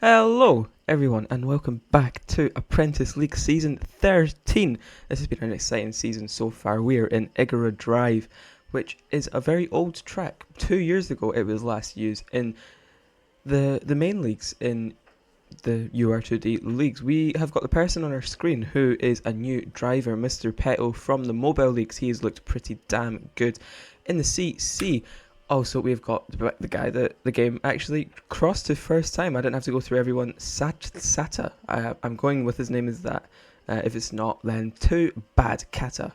Hello, everyone, and welcome back to Apprentice League Season 13. This has been an exciting season so far. We are in Igora Drive, which is a very old track. 2 years ago, it was last used in the main leagues, in the UR2D leagues. We have got the person on our screen who is a new driver, Mr. Peto from the mobile leagues. He has looked pretty damn good in the CC. Also, we've got the guy that the game actually crossed to first time. I didn't have to go through everyone. Sata. I'm going with his name as that. If it's not, then too bad. Sata.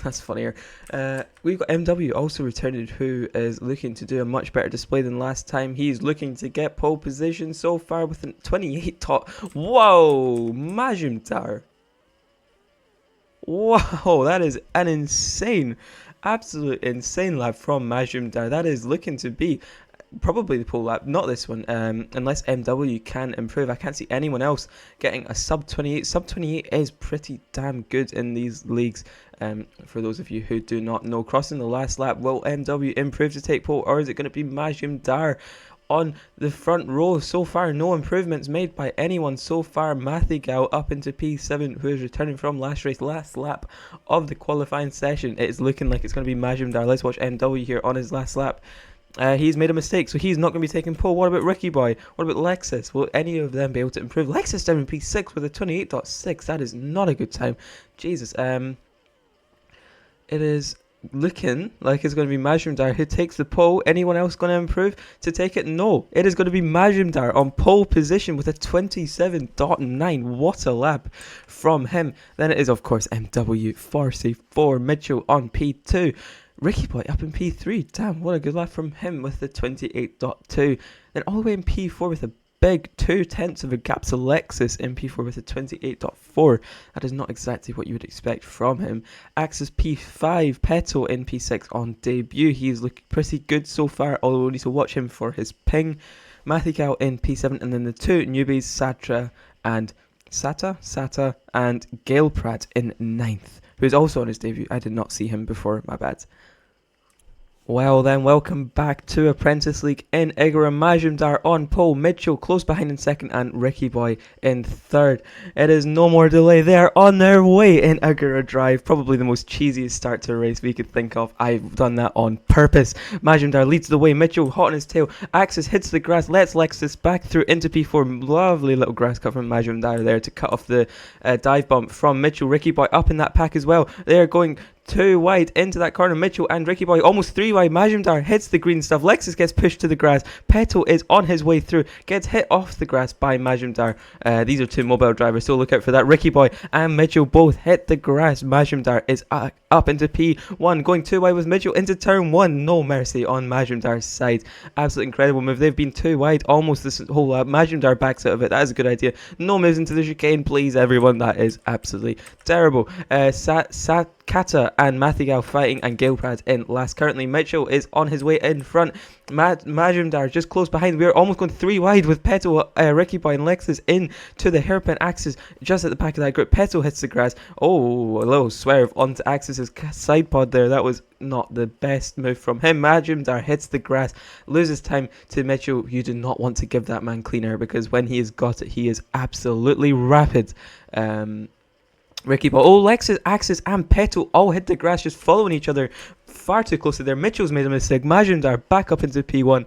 That's funnier. We've got MW also returning, who is looking to do a much better display than last time. He's looking to get pole position so far with a 28 top. Whoa, Majumdar. Wow, that is an absolute insane lap from Majumdar. That is looking to be probably the pole lap, not this one, unless MW can improve. I can't see anyone else getting a sub 28. Sub 28 is pretty damn good in these leagues. For those of you who do not know, crossing the last lap, will MW improve to take pole, or is it going to be Majumdar on the front row? So far, no improvements made by anyone so far. Mathigal up into P7, who is returning from last race, last lap of the qualifying session. It is looking like it's going to be Majumdar. Let's watch MW here on his last lap. He's made a mistake, so he's not going to be taking pole. What about Ricky Boy? What about Lexus? Will any of them be able to improve? Lexus down in P6 with a 28.6. That is not a good time. Jesus. It is looking like it's going to be Majumdar who takes the pole. Anyone else going to improve to take it? No. It is going to be Majumdar on pole position with a 27.9. What a lap from him. Then it is, of course, MW, Forsey 4, Mitchell on P2. Ricky Boy up in P3. Damn, what a good lap from him with the 28.2. Then all the way in P4 with a big 0.2 of a gap to Lexus in P4 with a 28.4. That is not exactly what you would expect from him. Axis P5, Peto in P6 on debut. He is looking pretty good so far, although we need to watch him for his ping. Mathigal in P7, and then the two newbies, Sata and Gale Pratt in 9th, who is also on his debut. I did not see him before, my bad. Well then, welcome back to Apprentice League in Igora. Majumdar on pole, Mitchell close behind in second, and Ricky Boy in third. It is no more delay. They are on their way in Igora Drive. Probably the most cheesiest start to a race we could think of. I've done that on purpose. Majumdar leads the way. Mitchell hot on his tail. Axis hits the grass, lets Lexus back through into P4. Lovely little grass cut from Majumdar there to cut off the dive bump from Mitchell. Ricky Boy up in that pack as well. They are going 2 wide into that corner. Mitchell and Ricky Boy almost 3 wide. Majumdar hits the green stuff. Lexus gets pushed to the grass. Peto is on his way through. Gets hit off the grass by Majumdar. These are two mobile drivers, so look out for that. Ricky Boy and Mitchell both hit the grass. Majumdar is up into P1. Going 2 wide with Mitchell into turn 1. No mercy on Majumdar's side. Absolutely incredible move. They've been 2 wide almost this whole lap. Majumdar backs out of it. That is a good idea. No moves into the chicane, please, everyone. That is absolutely terrible. Kata and Mathigal fighting, and Gilprad in last. Currently, Mitchell is on his way in front. Majumdar just close behind. We're almost going 3 wide with Peto, Ricky Boy, and Lexus in to the hairpin Axis just at the back of that group. Peto hits the grass. Oh, a little swerve onto Axis's side pod there. That was not the best move from him. Majumdar hits the grass, loses time to Mitchell. You do not want to give that man clean air, because when he has got it, he is absolutely rapid. Ricky Boy, Lexus, Axis and Peto all hit the grass, just following each other far too close to there. Mitchell's made a mistake. Majumdar back up into P1.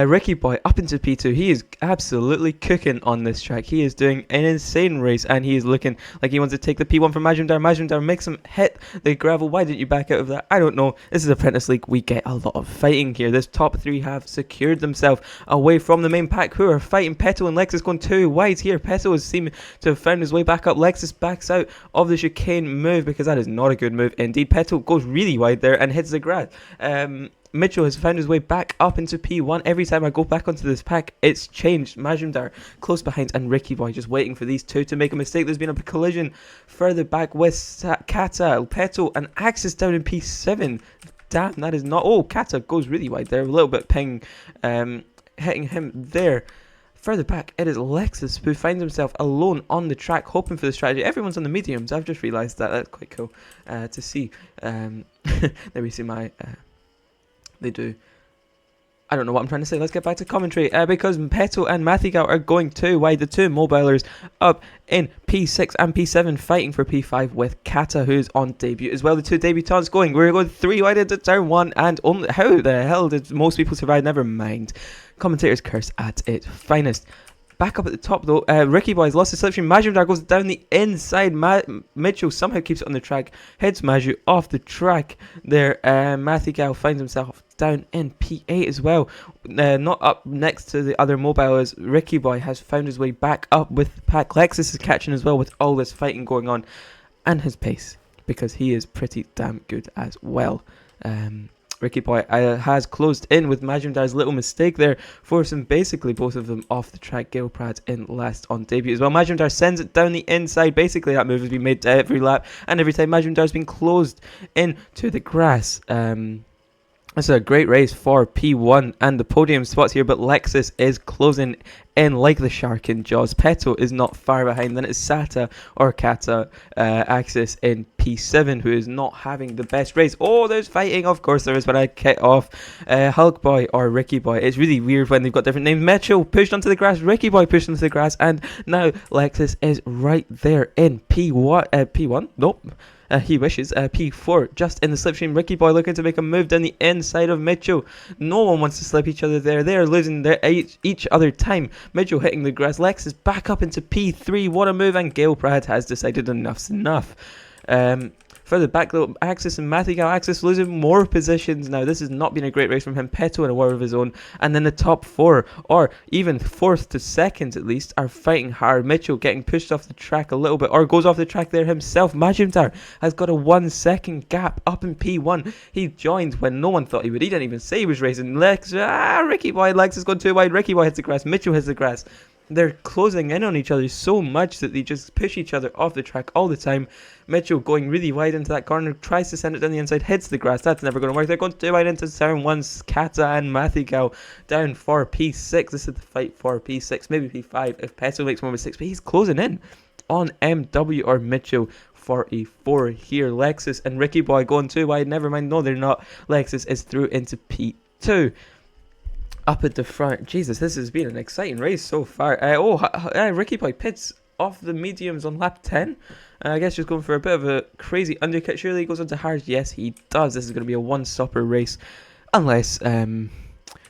Ricky Boy up into P2. He is absolutely cooking on this track. He is doing an insane race, and he is looking like he wants to take the P1 from Majumdar. Majumdar makes him hit the gravel. Why didn't you back out of that? I don't know. This is Apprentice League. We get a lot of fighting here. This top 3 have secured themselves away from the main pack, who are fighting. Peto and Lexus going 2 wide here. Peto has seemed to have found his way back up. Lexus backs out of the chicane move, because that is not a good move indeed. Peto goes really wide there and hits the grass. Mitchell has found his way back up into P1. Every time I go back onto this pack, it's changed. Majumdar close behind, and Ricky Boy just waiting for these two to make a mistake. There's been a collision further back with Kata, Peto, and Axis down in P7. Damn, that is not... Oh, Kata goes really wide there. A little bit ping hitting him there. Further back, it is Lexus, who finds himself alone on the track, hoping for the strategy. Everyone's on the mediums. I've just realised that. That's quite cool to see. There we see my... they do I don't know what I'm trying to say. Let's get back to commentary. Because Peto and Mathigal are going too wide. The two mobilers up in P6 and P7 fighting for P5 with Kata, who's on debut as well. The two debutants going. We're going 3 wide into turn 1 and only... How the hell did most people survive? Never mind. Commentator's curse at its finest. Back up at the top though, Ricky Boy's lost his slipstream. Majumdar goes down the inside. Mitchell somehow keeps it on the track. Hits Maju off the track there. Mathigal finds himself down in P8 as well. Not up next to the other mobile as Ricky Boy has found his way back up with the pack. Lexus is catching as well with all this fighting going on. And his pace, because he is pretty damn good as well. Ricky Boy has closed in with Majumdar's little mistake there, forcing basically both of them off the track. Gale Pratt in last on debut as well. Majumdar sends it down the inside. Basically, that move has been made every lap, and every time Majumdar's been closed into the grass. It's a great race for P1 and the podium spots here, but Lexus is closing in like the shark in Jaws. Peto is not far behind. Then it's Sata or Kata Axis in P7, who is not having the best race. Oh, there's fighting. Of course there is when I kick off Hulk Boy or Ricky Boy. It's really weird when they've got different names. Mitchell pushed onto the grass. Ricky Boy pushed onto the grass. And now Lexus is right there in P1. P1? Nope. He wishes. P4 just in the slipstream. Ricky Boy looking to make a move down the inside of Mitchell. No one wants to slip each other there. They are losing their each other time. Mitchell hitting the grass. Lex is back up into P3. What a move. And Gale Pratt has decided enough's enough. Further back though, Axis and Mathigal. Axis losing more positions now. This has not been a great race from him. Peto in a war of his own. And then the top 4, or even 4th to 2nd at least, are fighting hard. Mitchell getting pushed off the track a little bit, or goes off the track there himself. Majumdar has got a 1 second gap up in P1. He joined when no one thought he would. He didn't even say he was racing. Ricky Boy. Lex has gone too wide. Ricky Boy hits the grass. Mitchell hits the grass. They're closing in on each other so much that they just push each other off the track all the time. Mitchell going really wide into that corner, tries to send it down the inside, hits the grass. That's never going to work. They're going too wide into turn 1. Kata and Mathigal down for P6. This is the fight for P6, maybe P5 if Peto makes more mistakes. But he's closing in on MW or Mitchell for a 4 here. Lexus and Ricky Boy going too wide. Never mind. No, they're not. Lexus is through into P2. Up at the front. Jesus, this has been an exciting race so far. Ricky Boy pits off the mediums on lap 10. I guess just going for a bit of a crazy undercut. Surely he goes on to hard. Yes, he does. This is going to be a one-stopper race. Unless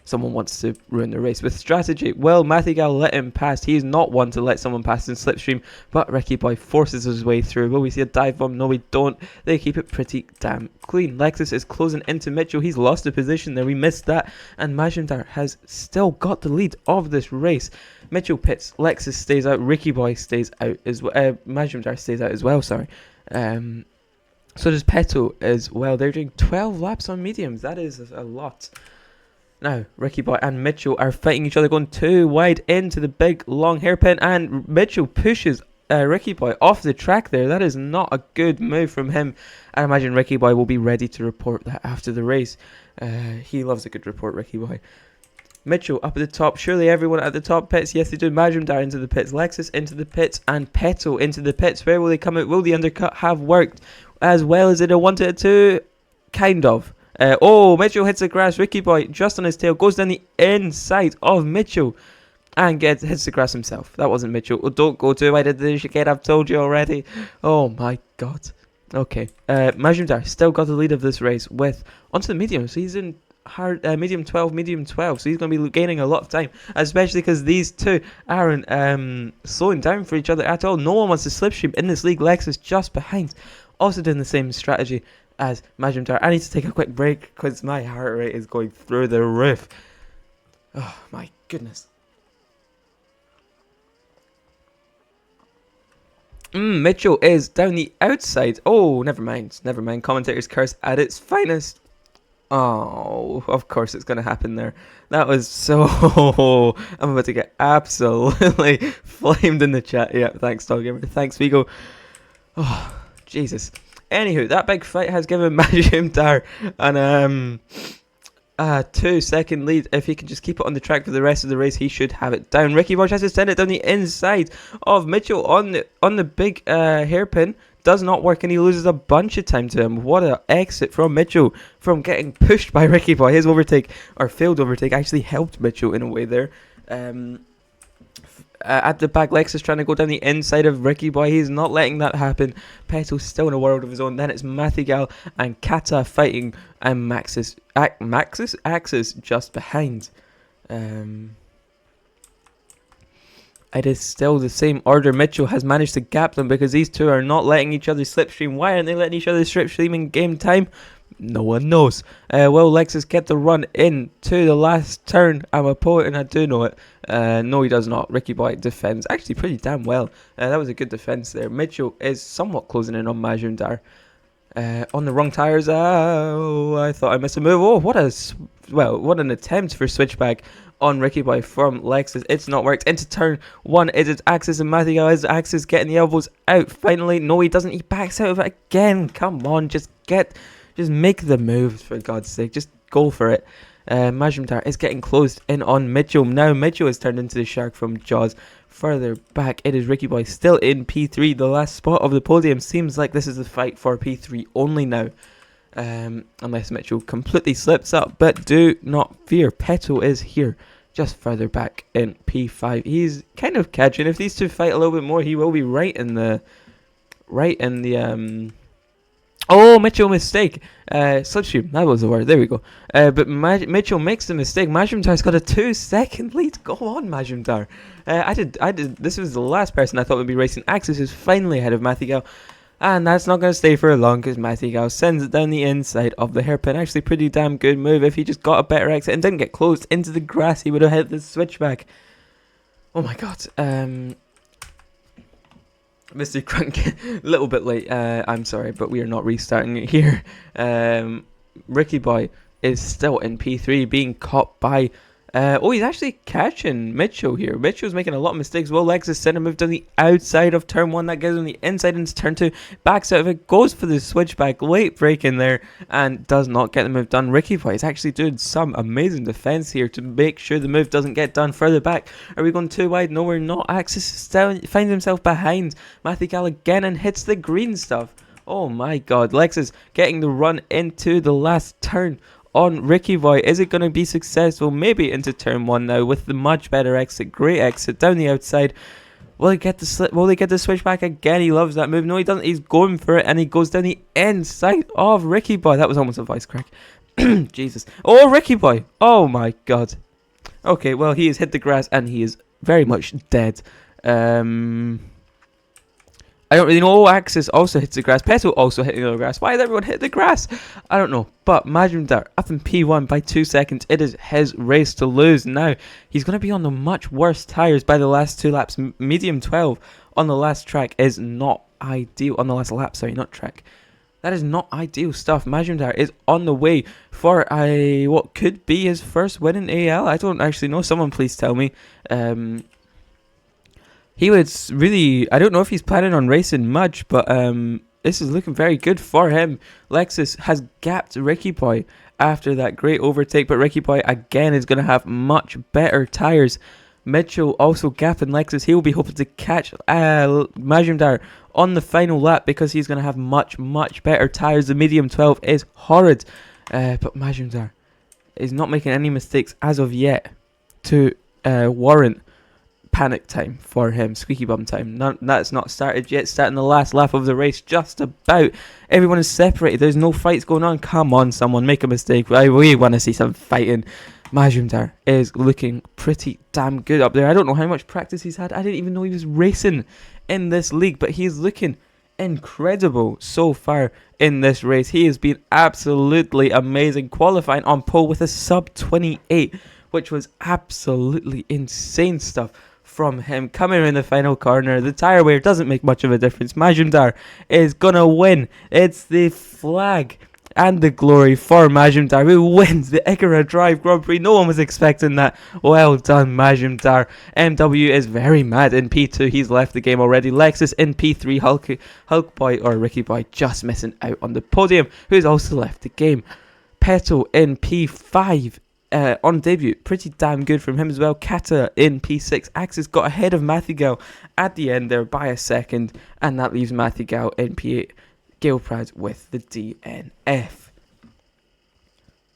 someone wants to ruin the race with strategy. Well, Mathigal let him pass. He is not one to let someone pass in slipstream, but Ricky Boy forces his way through. Will we see a dive bomb? No, we don't. They keep it pretty damn clean. Lexus is closing into Mitchell. He's lost a position there. We missed that. And Majumdar has still got the lead of this race. Mitchell pits. Lexus stays out. Ricky Boy stays out as well. Majumdar stays out as well, sorry. So does Peto as well. They're doing 12 laps on mediums. That is a lot. Now, Ricky Boy and Mitchell are fighting each other, going too wide into the big, long hairpin, and Mitchell pushes Ricky Boy off the track there. That is not a good move from him. I imagine Ricky Boy will be ready to report that after the race. He loves a good report, Ricky Boy. Mitchell up at the top. Surely everyone at the top pits. Yes, they do. Majumdar into the pits. Lexus into the pits. And Peto into the pits. Where will they come out? Will the undercut have worked as well as it wanted it to? Kind of. Mitchell hits the grass. Ricky Boy just on his tail goes down the inside of Mitchell and hits the grass himself. That wasn't Mitchell. Oh, don't go too wide into the chicane. I've told you already. Oh my god. Okay. Majumdar still got the lead of this race with onto the medium. So he's in hard medium 12, medium 12. So he's going to be gaining a lot of time, especially because these two aren't slowing down for each other at all. No one wants to slipstream in this league. Lexus just behind, also doing the same strategy as Majumdar. I need to take a quick break because my heart rate is going through the roof. Oh my goodness. Mitchell is down the outside. Oh, never mind. Never mind. Commentator's curse at its finest. Oh, of course it's going to happen there. That was so... I'm about to get absolutely flamed in the chat. Yeah, thanks, Doggamer. Thanks, Vigo. Oh, Jesus. Anywho, that big fight has given Majumdar an 2-second lead. If he can just keep it on the track for the rest of the race, he should have it down. Ricky Boy has to send it down the inside of Mitchell on the big hairpin. does not work, and he loses a bunch of time to him. What an exit from Mitchell from getting pushed by Ricky Boy. His overtake, or failed overtake, actually helped Mitchell in a way there. At the back, Lex is trying to go down the inside of Ricky Boy. He's not letting that happen. Peto's still in a world of his own. Then it's Mathigal and Kata fighting, and Axis just behind. It is still the same order. Mitchell has managed to gap them because these two are not letting each other slipstream. Why aren't they letting each other slipstream in game time? No one knows. Will Lexus get the run in to the last turn? I'm a poet and I do know it. No, he does not. Ricky Boy defends actually pretty damn well. That was a good defense there. Mitchell is somewhat closing in on Majumdar. On the wrong tires. Oh, I thought I missed a move. Oh, what an attempt for switchback on Ricky Boy from Lexus. It's not worked. Into turn 1. Is it Axis and Mathigal? Is Axis getting the elbows out? Finally, no, he doesn't. He backs out of it again. Come on, just make the moves, for God's sake. Just go for it. Majumdar is getting closed in on Mitchell. Now Mitchell has turned into the shark from Jaws. Further back, it is Ricky Boy still in P3. The last spot of the podium. Seems like this is the fight for P3 only now. Unless Mitchell completely slips up. But do not fear. Peto is here. Just further back in P5. He's kind of catching. If these two fight a little bit more, he will be right in the oh, Mitchell mistake. Slipstream, that was the word. There we go. But Mitchell makes the mistake. Majumdar's got a 2-second lead. Go on, Majumdar. I did. This was the last person I thought would be racing. Axis is finally ahead of Mathigal. And that's not going to stay for long because Mathigal sends it down the inside of the hairpin. Actually, pretty damn good move. If he just got a better exit and didn't get closed into the grass, he would have hit the switchback. Oh my god. Mr. Crunk, a little bit late. I'm sorry, but we are not restarting it here. Ricky Boy is still in P3, being caught by... he's actually catching Mitchell here. Mitchell's making a lot of mistakes. Will Lexus send a move down the outside of turn 1. That gives him the inside into turn 2. Backs out of it, goes for the switchback. Late break in there, and does not get the move done. Ricky Boy is actually doing some amazing defense here to make sure the move doesn't get done. Further back, are we going too wide? No, we're not. Axis still finds himself behind Mathigal again and hits the green stuff. Oh my god. Lexus getting the run into the last turn on Ricky Boy. Is it going to be successful? Maybe into turn 1 now with the much better exit. Great exit down the outside. Will he get the slip? Will he get the switch back again? He loves that move. No, he doesn't. He's going for it, and he goes down the inside of Ricky Boy. That was almost a voice crack. Jesus. Oh, Ricky Boy. Oh my god. Okay, well, he has hit the grass, and he is very much dead. I don't really know. Axis also hits the grass. Peto also hitting the grass. Why did everyone hit the grass? I don't know. But Majumdar up in P1 by 2 seconds. It is his race to lose. Now, he's going to be on the much worse tyres by the last 2 laps. Medium 12 on the last track is not ideal. On the last lap, sorry, not track. That is not ideal stuff. Majumdar is on the way for what could be his first win in AL. I don't actually know. Someone please tell me. He was really... I don't know if he's planning on racing much, but this is looking very good for him. Lexus has gapped Ricky Boy after that great overtake, but Ricky Boy again is going to have much better tyres. Mitchell also gapping Lexus. He will be hoping to catch Majumdar on the final lap because he's going to have much, much better tyres. The medium 12 is horrid, but Majumdar is not making any mistakes as of yet to warrant panic time for him. Squeaky bum time. That's not started yet. Starting the last lap of the race just about. Everyone is separated. There's no fights going on. Come on, someone make a mistake. We want to see some fighting. Majumdar is looking pretty damn good up there. I don't know how much practice he's had. I didn't even know he was racing in this league, but he's looking incredible so far in this race. He has been absolutely amazing, qualifying on pole with a sub 28, which was absolutely insane stuff from him. Coming in the final corner, the tyre wear doesn't make much of a difference. Majumdar is gonna win. It's the flag and the glory for Majumdar, who wins the Igora Drive Grand Prix. No one was expecting that. Well done, Majumdar. MW is very mad in P2. He's left the game already. Lexus in P3. Hulk Boy or Ricky Boy just missing out on the podium, who's also left the game. Peto in P5. on debut, pretty damn good from him as well. Kata in P6. Axis got ahead of Matthew Gale at the end there by a second, and that leaves Matthew Gale in P8. Gale Prad with the DNF.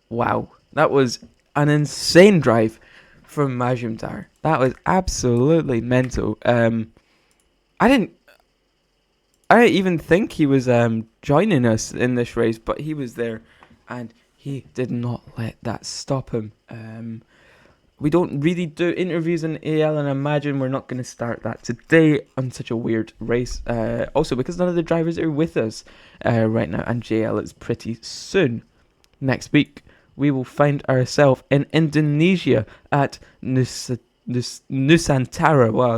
Wow, that was an insane drive from Majumdar. That was absolutely mental. I didn't even think he was joining us in this race, but he was there, and he did not let that stop him. We don't really do interviews in AL, and I imagine we're not going to start that today on such a weird race. Also, because none of the drivers are with us right now, and JL is pretty soon. Next week, we will find ourselves in Indonesia at Nusantara. Wow,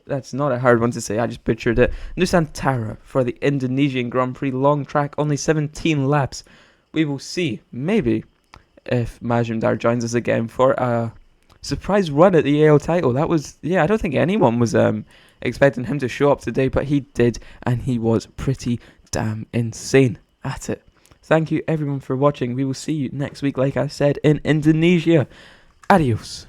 that's not a hard one to say. I just butchered it. Nusantara for the Indonesian Grand Prix. Long track, only 17 laps. We will see, maybe, if Majumdar joins us again for a surprise run at the AL title. That was, I don't think anyone was expecting him to show up today, but he did, and he was pretty damn insane at it. Thank you everyone for watching. We will see you next week, like I said, in Indonesia. Adios.